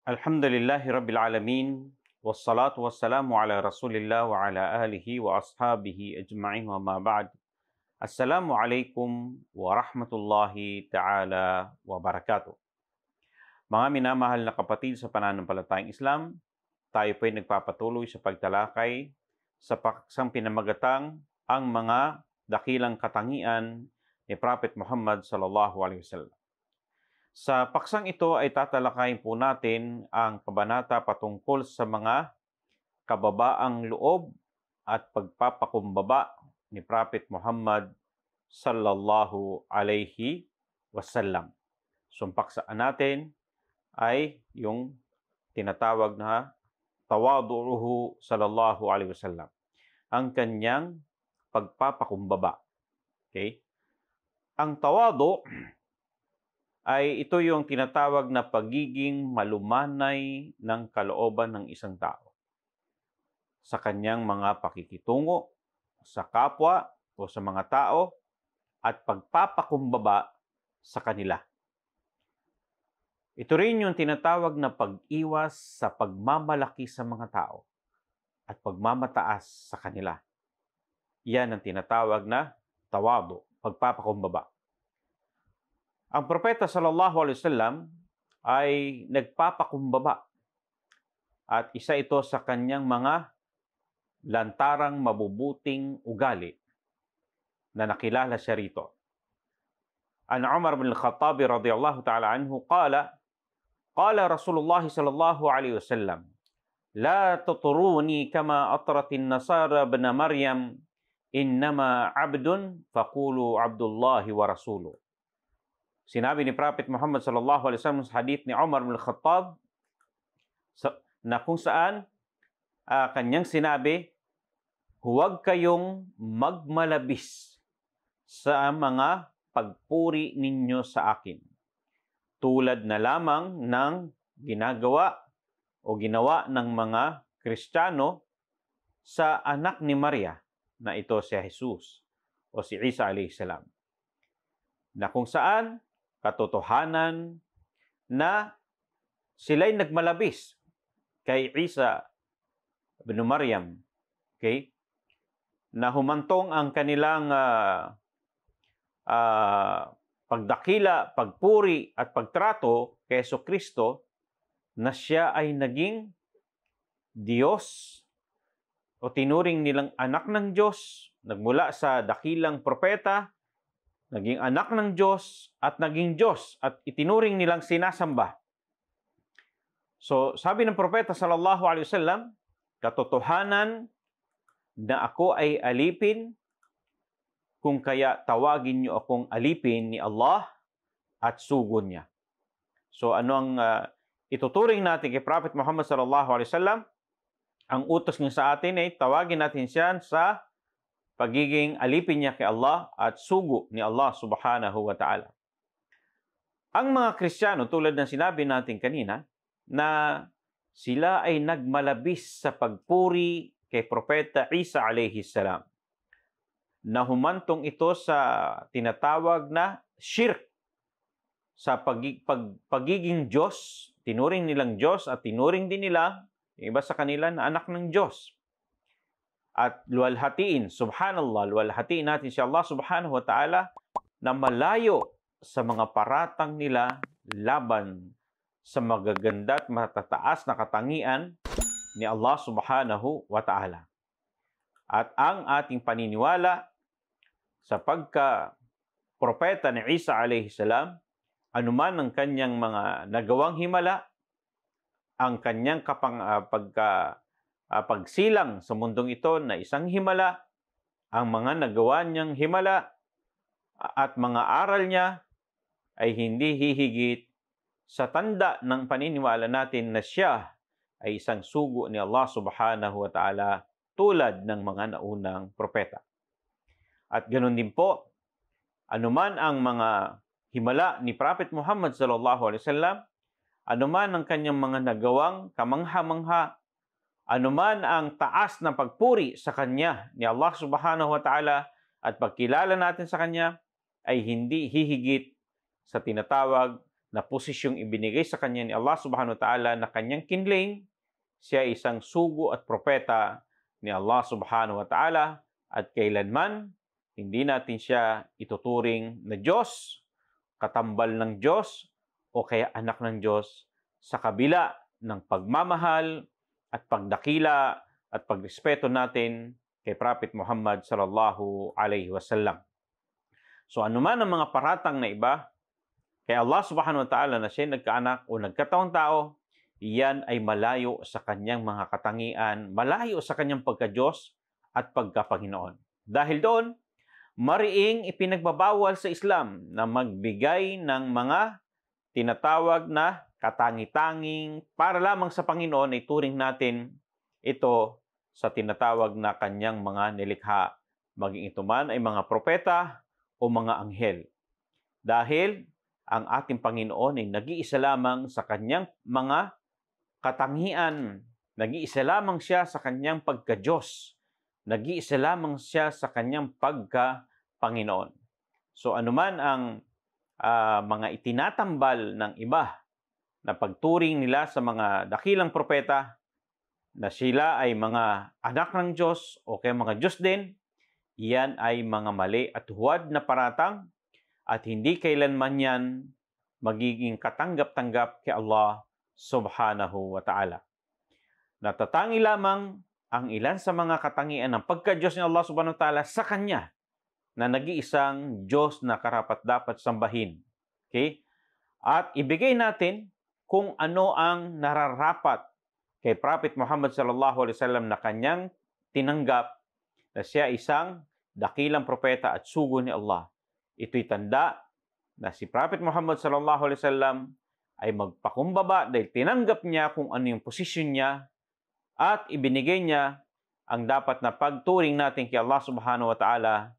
Alhamdulillahi Rabbil Alamin, wassalatu wassalamu ala Rasulillah wa ala alihi wa ashabihi ajma'in wa ma ba'd. Assalamualaikum warahmatullahi ta'ala wa barakatuh. Mga minamahal na kapatid sa pananampalatayang Islam, tayo po ay nagpapatuloy sa pagtalakay sa paksang pinamagatang ang mga dakilang katangian ni Prophet Muhammad sallallahu alaihi wasallam. Sa paksang ito ay tatalakayin po natin ang kabanata patungkol sa mga kababaang loob at pagpapakumbaba ni Prophet Muhammad sallallahu alaihi wasallam. So, ang paksaan natin ay yung tinatawag na tawadu'uhu sallallahu alaihi wasallam. Ang kanyang pagpapakumbaba. Okay? Ang tawadu ay ito yung tinatawag na pagiging malumanay ng kalooban ng isang tao sa kanyang mga pakikitungo sa kapwa o sa mga tao at pagpapakumbaba sa kanila. Ito rin yung tinatawag na pag-iwas sa pagmamalaki sa mga tao at pagmamataas sa kanila. Yan ang tinatawag na tawadu, pagpapakumbaba. Ang propeta sallallahu alaihi wasallam ay nagpapakumbaba at isa ito sa kanyang mga lantarang mabubuting ugali na nakilala siya rito. An Umar bin Al-Khattab radhiyallahu ta'ala anhu qala Rasulullah sallallahu alaihi wasallam la tuturuni kama atratin nasara ibn Maryam innama abdun faqulu abdullahi wa rasuluh. Sinabi ni Prophet Muhammad sallallahu alaihi wasallam sa hadith ni Umar bin Al-Khattab na kung saan kanyang sinabi, huwag kayong magmalabis sa mga pagpuri ninyo sa akin. Tulad na lamang ng ginagawa o ginawa ng mga Kristiyano sa anak ni Maria na ito si Jesus o si Isa alayhi salam. Na kung saan katotohanan na sila'y nagmalabis kay Isa bin Maryam, okay? Na humantong ang kanilang pagdakila, pagpuri at pagtrato kay Jesucristo na siya ay naging Diyos o tinuring nilang anak ng Diyos, nagmula sa dakilang propeta, naging anak ng Diyos at naging Diyos at itinuring nilang sinasamba. So, sabi ng propeta sallallahu alaihi wasallam, katotohanan na ako ay alipin, kung kaya tawagin niyo akong alipin ni Allah at sugo niya. So, ano ang ituturing natin kay Prophet Muhammad sallallahu alaihi wasallam? Ang utos niya sa atin ay tawagin natin siya sa pagiging alipin niya kay Allah at sugo ni Allah subhanahu wa ta'ala. Ang mga Kristiyano, tulad ng sinabi natin kanina, na sila ay nagmalabis sa pagpuri kay Propeta Isa alayhi salam. Na humantong ito sa tinatawag na shirk, sa pagiging Diyos, tinuring nilang Diyos at tinuring din nila iba sa kanila na anak ng Diyos. At luwalhatiin, subhanallah, luwalhatiin natin si Allah subhanahu wa ta'ala na malayo sa mga paratang nila laban sa magaganda at matataas na katangian ni Allah subhanahu wa ta'ala. At ang ating paniniwala sa pagka-propeta ni Isa alayhi salam, anuman ang kanyang mga nagawang himala, ang kanyang pagsilang sa mundong ito na isang himala, ang mga nagawa niyang himala at mga aral niya ay hindi hihigit sa tanda ng paniniwala natin na siya ay isang sugo ni Allah subhanahu wa ta'ala tulad ng mga naunang propeta. At ganoon din po, anuman ang mga himala ni Prophet Muhammad sallallahu alaihi wasallam, anuman ang kanyang mga nagawang kamangha-mangha, anuman ang taas na pagpuri sa kanya ni Allah subhanahu wa ta'ala at pagkilala natin sa kanya ay hindi hihigit sa tinatawag na posisyong ibinigay sa kanya ni Allah subhanahu wa ta'ala na kanyang kinlaim, siya isang sugo at propeta ni Allah subhanahu wa ta'ala at kailanman hindi natin siya ituturing na Diyos, katambal ng Diyos o kaya anak ng Diyos sa kabila ng pagmamahal at pagdakila at pagrespeto natin kay Prophet Muhammad sallallahu alaihi wasallam. So anuman ang mga paratang na iba kay Allah subhanahu wa ta'ala na siya nagkaanak o nagkataong tao, iyan ay malayo sa kanyang mga katangian, malayo sa kanyang pagka-Diyos at pagka-Panginoon. Dahil doon, mariing ipinagbabawal sa Islam na magbigay ng mga tinatawag na katangi-tanging para lamang sa Panginoon ay turing natin ito sa tinatawag na kanyang mga nilikha, maging ito man ay mga propeta o mga anghel. Dahil ang ating Panginoon ay nag-iisa lamang sa kanyang mga katangian. Nag-iisa lamang siya sa kanyang pagka-Diyos. Nag-iisa lamang siya sa kanyang pagka-Panginoon. So anuman ang mga itinatambal ng iba na pagturing nila sa mga dakilang propeta na sila ay mga anak ng Diyos o kaya mga Diyos din, iyan ay mga mali at huwad na paratang at hindi kailanman yan magiging katanggap-tanggap kay Allah subhanahu wa ta'ala. Natatangi lamang ang ilan sa mga katangian ng pagka-Diyos ni Allah subhanahu wa ta'ala sa Kanya na nag-iisang Diyos na karapat-dapat sambahin. Okay? At ibigay natin kung ano ang nararapat kay Prophet Muhammad sallallahu alaihi wasallam na kanyang tinanggap na siya isang dakilang propeta at sugo ni Allah. Ito'y tanda na si Prophet Muhammad sallallahu alaihi wasallam ay magpakumbaba dahil tinanggap niya kung ano yung posisyon niya at ibinigay niya ang dapat na pagturing natin kay Allah subhanahu wa ta'ala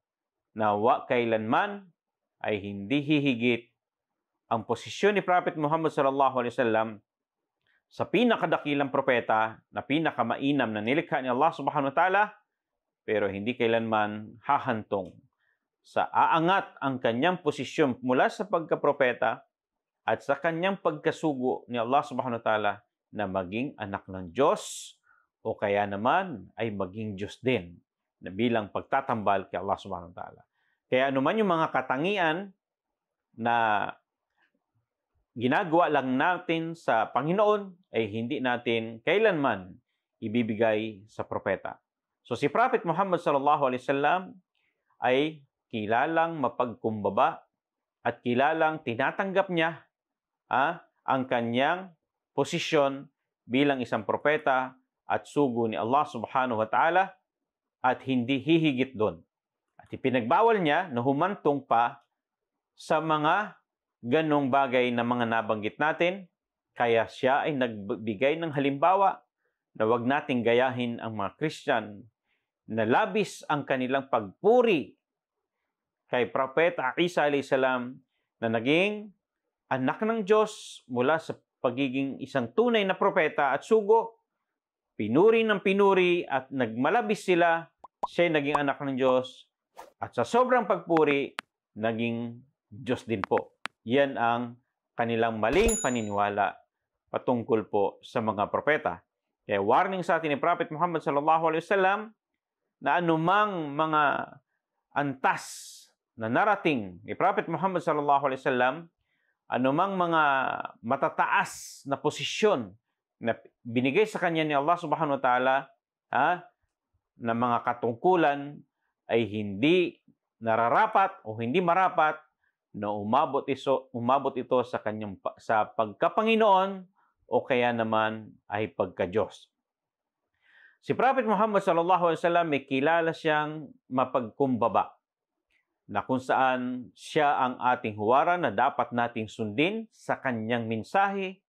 na kailanman ay hindi hihigit ang posisyon ni Prophet Muhammad sallallahu alaihi wasallam sa pinakadakilang propeta na pinakamainam na nilikha ni Allah subhanahu wa ta'ala, pero hindi kailanman hahantong sa aangat ang kanyang posisyon mula sa pagkapropeta at sa kanyang pagkasugo ni Allah subhanahu wa ta'ala na maging anak ng Diyos o kaya naman ay maging Diyos din na bilang pagtatambal kay Allah subhanahu wa ta'ala. Kaya anuman yung mga katangian na ginagawa lang natin sa Panginoon ay hindi natin kailanman ibibigay sa propeta. So si Prophet Muhammad sallallahu alaihi wasallam ay kilalang mapagkumbaba at kilalang tinatanggap niya ang kanyang posisyon bilang isang propeta at sugo ni Allah subhanahu wa ta'ala at hindi hihigit doon. At ipinagbawal niya na humantong pa sa mga ganong bagay na mga nabanggit natin, kaya siya ay nagbigay ng halimbawa na wag nating gayahin ang mga Christian na labis ang kanilang pagpuri kay Propeta Isa alayhi salam na naging anak ng Diyos mula sa pagiging isang tunay na propeta at sugo. Pinuri ng pinuri at nagmalabis sila, siya naging anak ng Diyos at sa sobrang pagpuri, naging Diyos din po. Yan ang kanilang maling paniniwala patungkol po sa mga propeta. Kaya warning sa atin ni Prophet Muhammad sallallahu alaihi wasallam na anumang mga antas na narating ni Prophet Muhammad sallallahu alaihi wasallam, anumang mga matataas na posisyon na binigay sa kanya ni Allah subhanahu wa ta'ala na mga katungkulan ay hindi nararapat o hindi marapat na umabot ito sa pagkapanginoon o kaya naman ay pagka-Diyos. Si Prophet Muhammad sallallahu alaihi wasallam may kilala siyang mapagkumbaba na kung saan siya ang ating huwaran na dapat nating sundin sa kanyang mensahe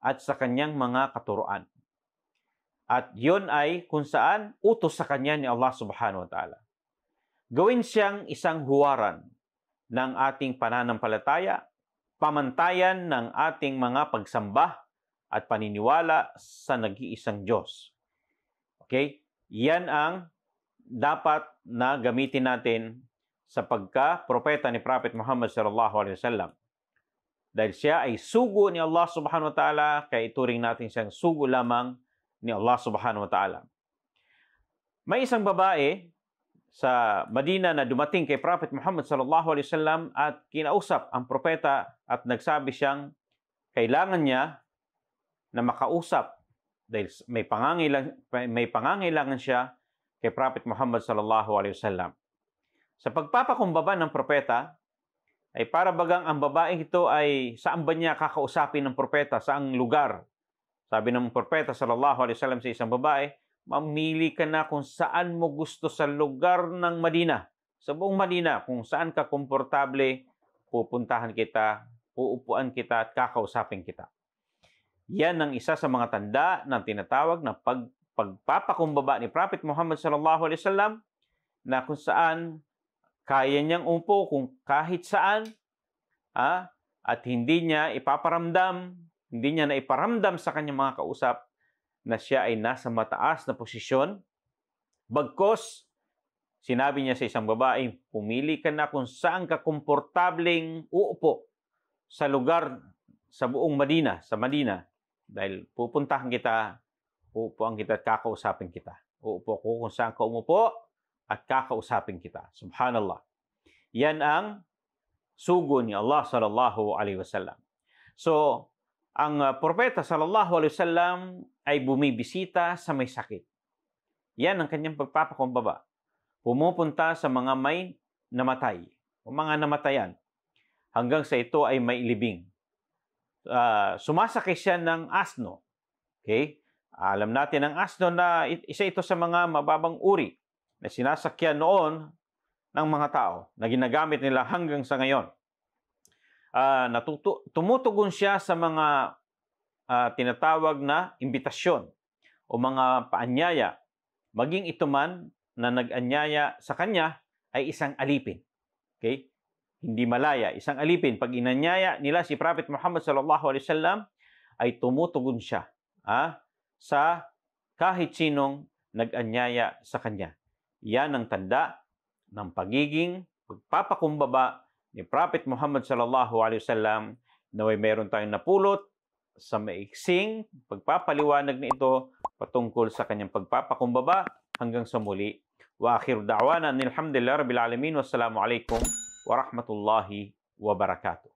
at sa kanyang mga katuruan. At yon ay kung saan utos sa kanya ni Allah subhanahu wa ta'ala. Gawin siyang isang huwaran ng ating pananampalataya, pamantayan ng ating mga pagsamba at paniniwala sa nag-iisang Diyos. Okay? Yan ang dapat na gamitin natin sa pagka-propeta ni Prophet Muhammad sallallahu alaihi wasallam. Dahil siya ay sugo ni Allah subhanahu wa ta'ala, kaya ituring natin siyang sugo lamang ni Allah subhanahu wa ta'ala. May isang babae sa Madina na dumating kay Prophet Muhammad sallallahu alaihi wasallam at kinausap ang propeta at nagsabi siyang kailangan niya na makausap dahil may pangangailangan siya kay Prophet Muhammad sallallahu alaihi wasallam. Sa pagpapakumbaba ng propeta ay para bagang ang babaeng ito ay saan ba niya kakausapin ng propeta, saang lugar. Sabi ng propeta sallallahu alaihi wasallam sa isang babae, mamili ka na kung saan mo gusto sa lugar ng Madina, sa buong Madina, kung saan ka komportable, pupuntahan kita, uupuan kita at kakausapin kita. Yan ang isa sa mga tanda ng tinatawag na pagpapakumbaba ni Prophet Muhammad sallallahu alaihi wasallam, na kung saan kaya niyang umupo kung kahit saan, at hindi niya na iparamdam sa kanyang mga kausap na siya ay nasa mataas na posisyon. Bagkos, sinabi niya sa isang babae, pumili ka na kung saan ka komportableng uupo sa lugar sa buong Madina, sa Madina. Dahil pupuntahan kita, uupuan kita at kakausapin kita. Uupo ko kung saan ka umupo at kakausapin kita. Subhanallah. Yan ang sugo ni Allah sallallahu alaihi wasallam. So, ang propeta sallallahu alaihi wasallam ay bumibisita sa may sakit. Yan ang kanyang pagpapakumbaba. Pumupunta sa mga may namatay, o mga namatayan, hanggang sa ito ay may libing. Sumasakay siya ng asno. Okay? Alam natin ang asno na isa ito sa mga mababang uri na sinasakyan noon ng mga tao na ginagamit nila hanggang sa ngayon. Tumutugon siya sa mga tinatawag na imbitasyon o mga paanyaya. Maging ito man na nag-anyaya sa kanya ay isang alipin. Okay? Hindi malaya, isang alipin. Pag inanyaya nila si Prophet Muhammad sallallahu alaihi wasallam, ay tumutugon siya sa kahit sinong nag-anyaya sa kanya. Yan ang tanda ng pagiging pagpapakumbaba ni Prophet Muhammad sallallahu alaihi wasallam, na meron tayong napulot sa maiksing pagpapaliwanag na ito patungkol sa kanyang pagpapakumbaba. Hanggang sa muli. Wa akhiru da'wana alhamdulillahi rabbil alamin. Wassalamu alaikum warahmatullahi wabarakatuh.